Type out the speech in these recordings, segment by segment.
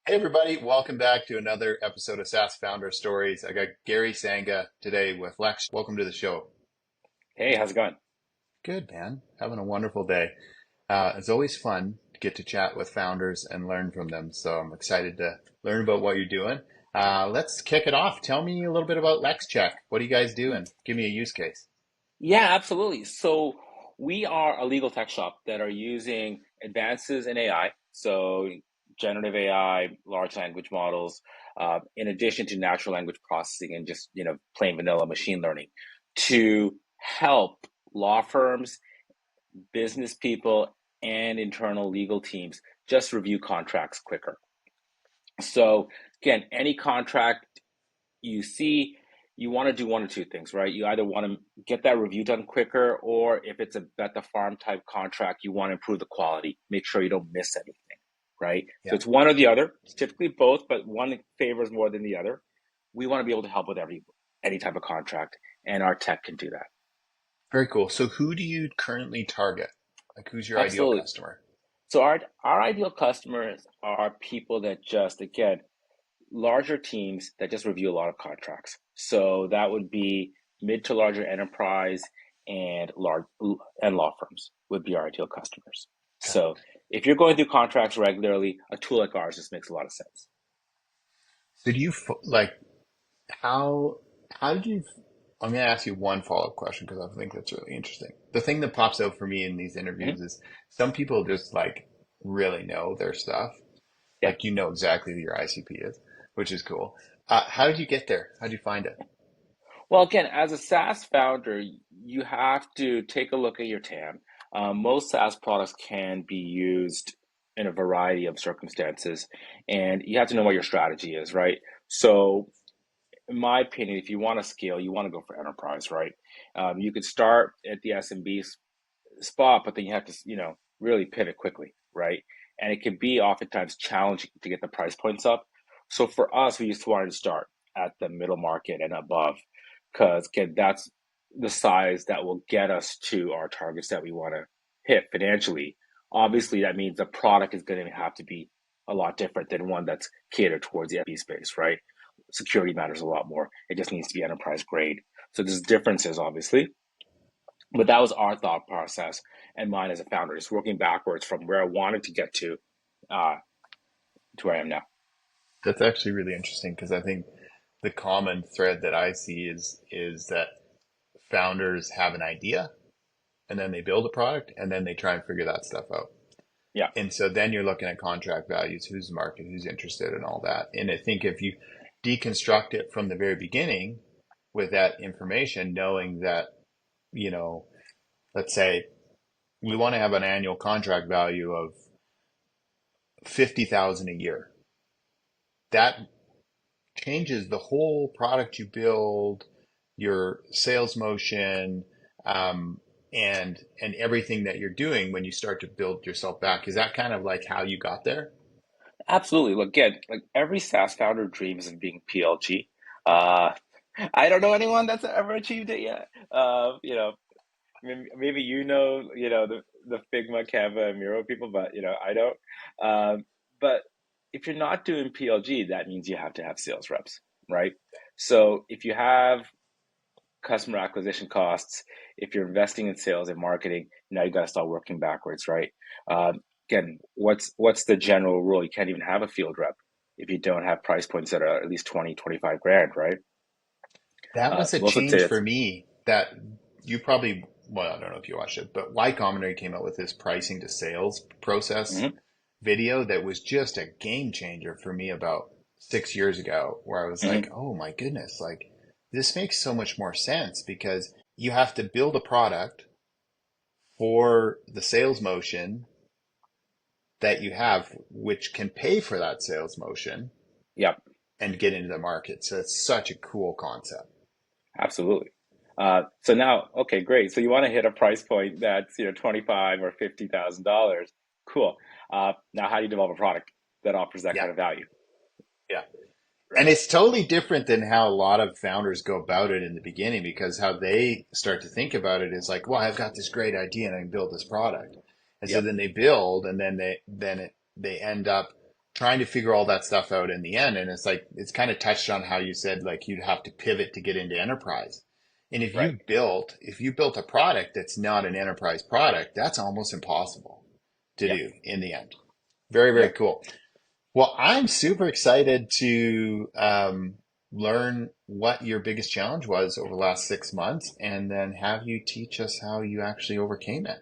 Hey everybody, welcome back to another episode of SaaS Founder Stories. I got Gary Sangha today with Lex. Welcome to the show. Hey, how's it going? Good, man. Having a wonderful day. It's always fun to get to chat with founders and learn from them. So I'm excited to learn about what you're doing. Let's kick it off. Tell me a little bit about LexCheck. What are you guys doing? Give me a use case. Yeah, absolutely. So we are a legal tech shop that are using advances in AI, so generative AI, large language models, in addition to natural language processing and just plain vanilla machine learning, to help law firms, business people, and internal legal teams just review contracts quicker. So again, any contract you see, you want to do one or two things, right? You either want to get that review done quicker, or if it's a bet the farm type contract, you want to improve the quality, make sure you don't miss anything, right? So Yeah, it's one or the other. It's typically both, but one favors more than the other. We want to be able to help with any type of contract, and our tech can do that. very cool. So who do you currently target? Like who's your ideal Absolutely. customer? So our ideal customers are people that just again larger teams that just review a lot of contracts. So that would be mid to larger enterprise and large and law firms would be our ideal customers. Got So if you're going through contracts regularly, a tool like ours just makes a lot of sense. So do you like how how did you I'm going to ask you one follow-up question because I think that's really interesting. The thing that pops out for me in these Mhm. interviews is some people just like really know their stuff. Yeah. Like you know exactly who your ICP is, which is cool. How did you get there? How did you find it? Well, again, as a SaaS founder, you have to take a look at your TAM. Most SaaS products can be used in a variety of circumstances, and you have to know what your strategy is, right? So in my opinion, if you want to scale, you want to go for enterprise, right? You could start at the SMB spot, but then you have to, really pivot quickly, right? And it can be oftentimes challenging to get the price points up. So for us, we used to want to start at the middle market and above, because again, that's the size that will get us to our targets that we want to hit financially. Obviously, that means the product is going to have to be a lot different than one that's catered towards the SMB space, right? Security matters a lot more. It just needs to be enterprise grade. So there's differences, obviously, but that was our thought process and mine as a founder, just working backwards from where I wanted to get uh, to where I am now. That's actually really interesting because I think the common thread that I see is that founders have an idea and then they build a product and then they try and figure that stuff out. Yeah, And so then you're looking at contract values, who's the market, who's interested, and all that. And I think if you deconstruct it from the very beginning with that information, knowing that, you know, let's say we want to have an annual contract value of 50,000 a year. That changes the whole product you build, your sales motion, um, and everything that you're doing when you start to build yourself back. Is that kind of like how you got there? absolutely. Look, again, like every SaaS founder dreams of being PLG. Uh, I don't know anyone that's ever achieved it yet. Maybe the Figma, Canva, and Miro people, but I don't. But if you're not doing PLG, that means you have to have sales reps, right? So if you have customer acquisition costs, if you're investing in sales and marketing, now you got to start working backwards, right? Again, what's the general rule? You can't even have a field rep if you don't have price points that are at least 20, 25 grand, right? That was a Most would change say for it's, me that you probably, well, I don't know if you watched it, but Y Combinator came out with this pricing to sales process mhm, video that was just a game changer for me about 6 years ago, where I was like, mhm, oh my goodness, like this makes so much more sense because you have to build a product for the sales motion that you have, which can pay for that sales motion yeah, and get into the market. So it's such a cool concept. absolutely. So now, okay, great. So you want to hit a price point that's 25 or $50,000. Cool. Now, how do you develop a product that offers that Yeah. kind of value, Yeah. And right? it's totally different than how a lot of founders go about it in the beginning because how they start to think about it is like, well, I've got this great idea and I can build this product. And so Yep. then they build and then they end up trying to figure all that stuff out in the end. And it's like, it's kind of touched on how you said, like, you'd have to pivot to get into enterprise. And Right. if you built a product that's not an enterprise product, that's almost impossible to Yeah. do in the end. Very, very Yep. cool. Well, I'm super excited to learn what your biggest challenge was over the last 6 months and then have you teach us how you actually overcame it.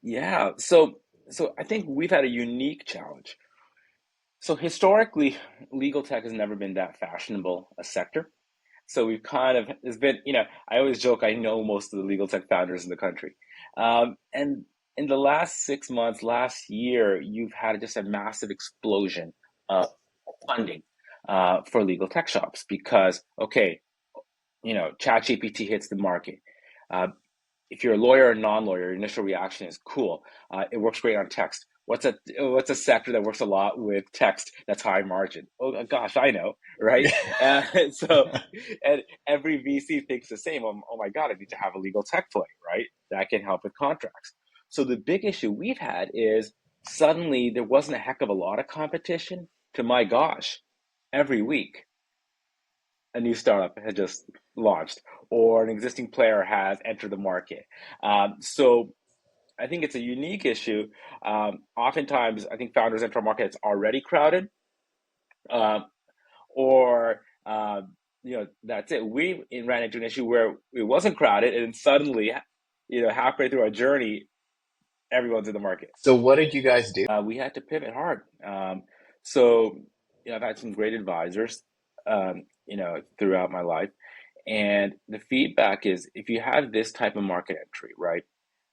Yeah. So I think we've had a unique challenge. So historically, legal tech has never been that fashionable a sector. So we've kind of, it's been, I always joke I know most of the legal tech founders in the country. And in the last 6 months, last year, you've had just a massive explosion of funding for legal tech shops because, okay, ChatGPT hits the market. Uh, if you're a lawyer or non-lawyer, your initial reaction is cool. It works great on text. What's a sector that works a lot with text that's high margin? Oh gosh, I know, right? So, and every VC thinks the same. Oh my God, I need to have a legal tech play, right? That can help with contracts. So the big issue we've had is suddenly there wasn't a heck of a lot of competition. To my gosh, every week a new startup has just launched or an existing player has entered the market. So I think it's a unique issue. Oftentimes, I think founders enter a market that's already crowded, um, or that's it. We ran into an issue where it wasn't crowded, and suddenly, halfway through our journey, everyone's in the market. So what did you guys do? We had to pivot hard. So, I've had some great advisors, throughout my life. And the feedback is if you have this type of market entry, right?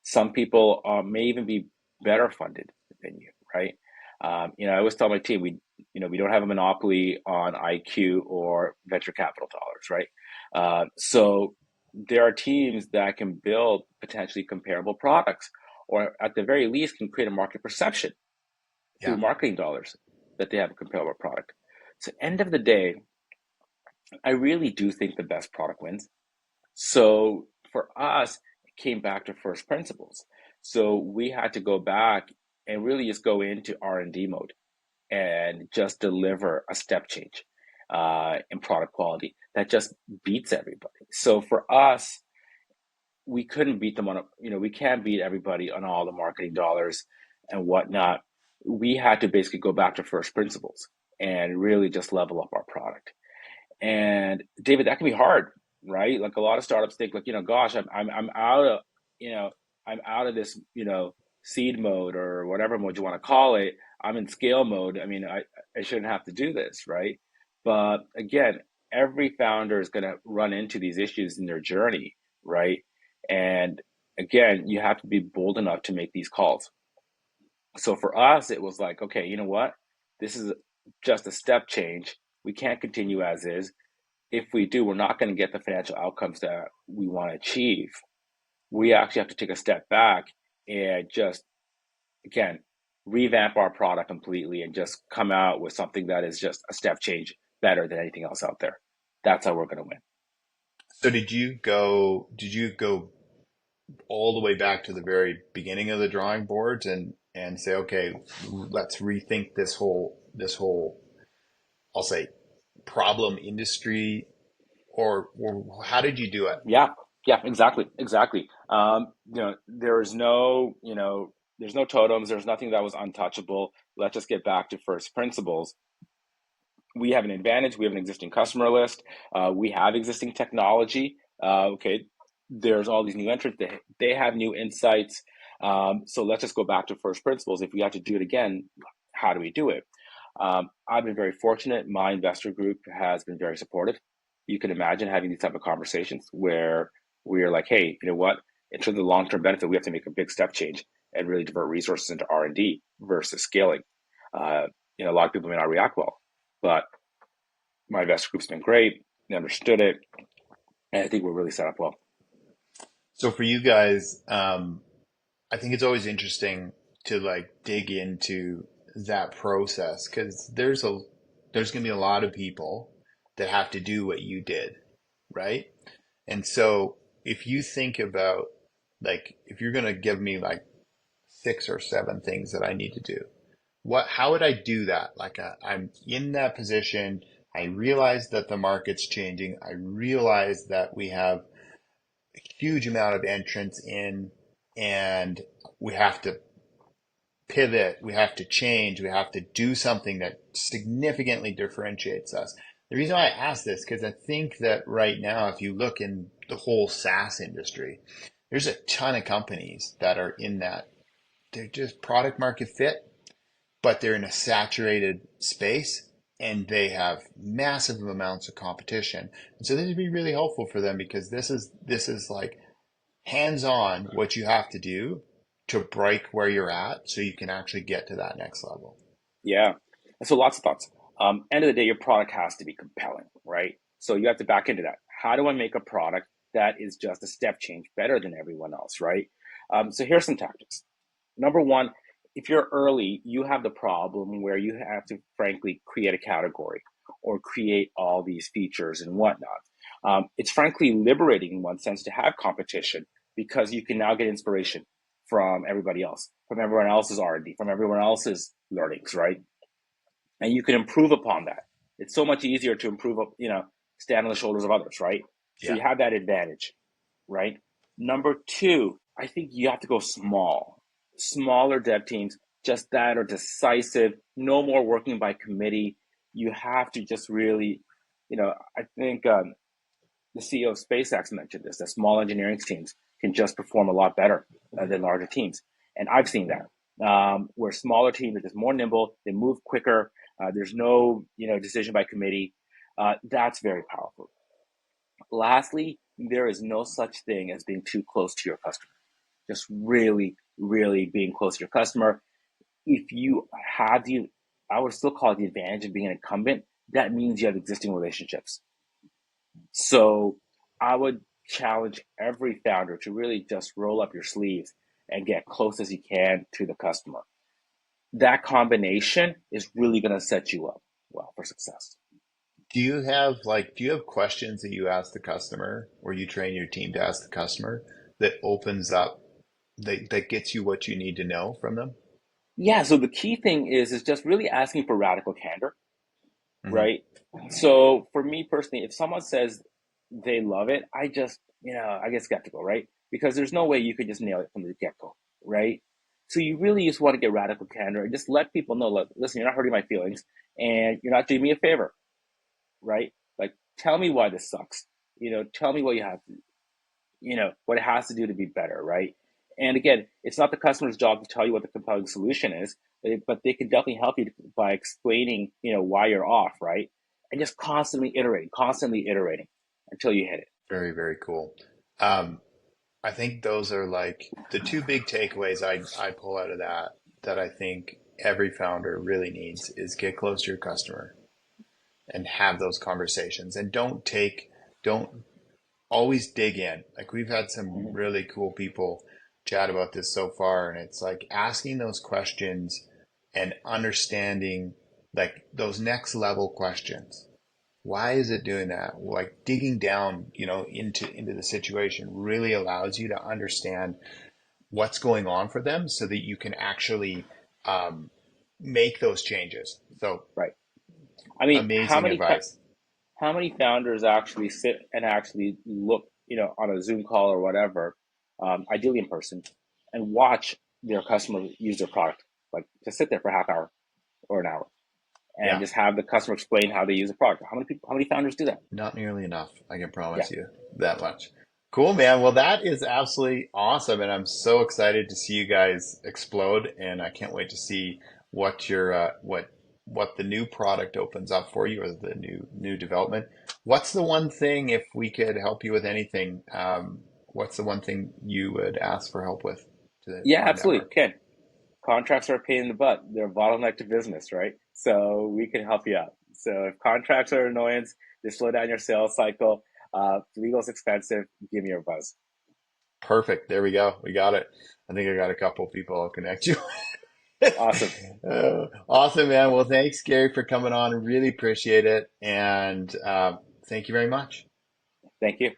Some people may even be better funded than you, right? I always tell my team we don't have a monopoly on IQ or venture capital dollars, right? So there are teams that can build potentially comparable products, or at the very least can create a market perception through Yeah. marketing dollars that they have a comparable product. So end of the day, I really do think the best product wins. So for us, it came back to first principles. So we had to go back and really just go into R&D mode and just deliver a step change in product quality that just beats everybody. So for us, we couldn't beat them we can't beat everybody on all the marketing dollars and whatnot. We had to basically go back to first principles and really just level up our product. And David, that can be hard, right? Like a lot of startups think like, gosh, I'm out of, you know, I'm out of this, seed mode or whatever mode you want to call it. I'm in scale mode. I mean, I shouldn't have to do this, right? But again, every founder is going to run into these issues in their journey, right? And again, you have to be bold enough to make these calls. So for us, it was like, okay, you know what? This is just a step change. We can't continue as is. If we do, we're not going to get the financial outcomes that we want to achieve. We actually have to take a step back and just, again, revamp our product completely and just come out with something that is just a step change better than anything else out there. That's how we're going to win. So did you go all the way back to the very beginning of the drawing boards and say, okay, let's rethink this whole I'll say problem industry or how did you do it? Yeah, yeah, exactly, exactly. There's no totems. There's nothing that was untouchable. Let's just get back to first principles. We have an advantage. We have an existing customer list. We have existing technology. Okay, there's all these new entrants. They have new insights. So let's just go back to first principles. If we have to do it again, how do we do it? I've been very fortunate. My investor group has been very supportive. You can imagine having these type of conversations where we're like, hey, you know what? In terms of the long-term benefit, we have to make a big step change and really divert resources into R&D versus scaling. Uh, a lot of people may not react well, but my investor group's been great. They understood it, and I think we're really set up well. So for you guys, I think it's always interesting to like dig into that process because there's going to be a lot of people that have to do what you did, right? And so if you think about like if you're going to give me like 6 or 7 things that I need to do, how would I do that? Like I'm in that position. I realize that the market's changing. I realize that we have a huge amount of entrants in, and we have to pivot. We have to change. We have to do something that significantly differentiates us. The reason why I ask this, because I think that right now, if you look in the whole SaaS industry, there's a ton of companies that are in that. They're just product market fit, but they're in a saturated space and they have massive amounts of competition. And so this would be really helpful for them because this is like hands-on what you have to do to break where you're at so you can actually get to that next level. Yeah. And so lots of thoughts. End of the day, your product has to be compelling, right? So you have to back into that. How do I make a product that is just a step change better than everyone else, right? So here's some tactics. Number one, if you're early, you have the problem where you have to frankly create a category or create all these features and whatnot. It's frankly liberating in one sense to have competition because you can now get inspiration from everybody else, from everyone else's R&D, from everyone else's learnings, right? And you can improve upon that. It's so much easier to improve, stand on the shoulders of others, right? So Yeah. you have that advantage, right? Number two, I think you have to go small, smaller dev teams, just that are decisive, no more working by committee. You have to just really, I think the CEO of SpaceX mentioned this, that small engineering teams can just perform a lot better than larger teams. And I've seen that, where smaller teams are just more nimble, they move quicker, there's no decision by committee. That's very powerful. Lastly, there is no such thing as being too close to your customer. Just really, really being close to your customer. If you have I would still call it the advantage of being an incumbent. That means you have existing relationships. So I would challenge every founder to really just roll up your sleeves and get close as you can to the customer. That combination is really going to set you up well for success. Do you have questions that you ask the customer or you train your team to ask the customer that opens up that gets you what you need to know from them? Yeah, so the key thing is just really asking for radical candor, Hmm. right? So for me personally, if someone says they love it, I get skeptical, right? Because there's no way you could just nail it from the get-go, right? So you really just want to get radical candor and just let people know, look, listen, you're not hurting my feelings and you're not doing me a favor, right? Like, tell me why this sucks. Tell me what you have to, what it has to do to be better, right? And again, it's not the customer's job to tell you what the compelling solution is, but they can definitely help you by explaining, why you're off, right? And just constantly iterating until you hit it. Very, very cool. Um, I think those are like the two big takeaways I pull out of that I think every founder really needs is get close to your customer and have those conversations and don't always dig in. Like we've had some Mhm. really cool people chat about this so far, and it's like asking those questions and understanding like those next level questions. Why is it doing that? Like digging down, into the situation really allows you to understand what's going on for them so that you can actually um, make those changes. So Right. I mean, amazing advice. how many founders actually sit and actually look, on a Zoom call or whatever, ideally in person, and watch their customer use their product? Like, just sit there for a half hour or an hour and Yeah, just have the customer explain how they use the product. How many founders do that? not nearly enough. I can Yeah, promise you that much. Cool, man. Well, that is absolutely awesome, and I'm so excited to see you guys explode. And I can't wait to see what your what the new product opens up for you, or the new development. What's the one thing, if we could help you with anything? What's the one thing you would ask for help with to yeah, find that absolutely. market? Ken, contracts are a pain in the butt. They're a bottleneck to business, right? So we can help you out. So if contracts are an annoyance, they slow down your sales cycle. Legal's expensive. Give me your buzz. Perfect. There we go. We got it. I think I got a couple people I'll connect you. Awesome. Awesome, man. Well, thanks, Gary, for coming on. Really appreciate it. And thank you very much. Thank you.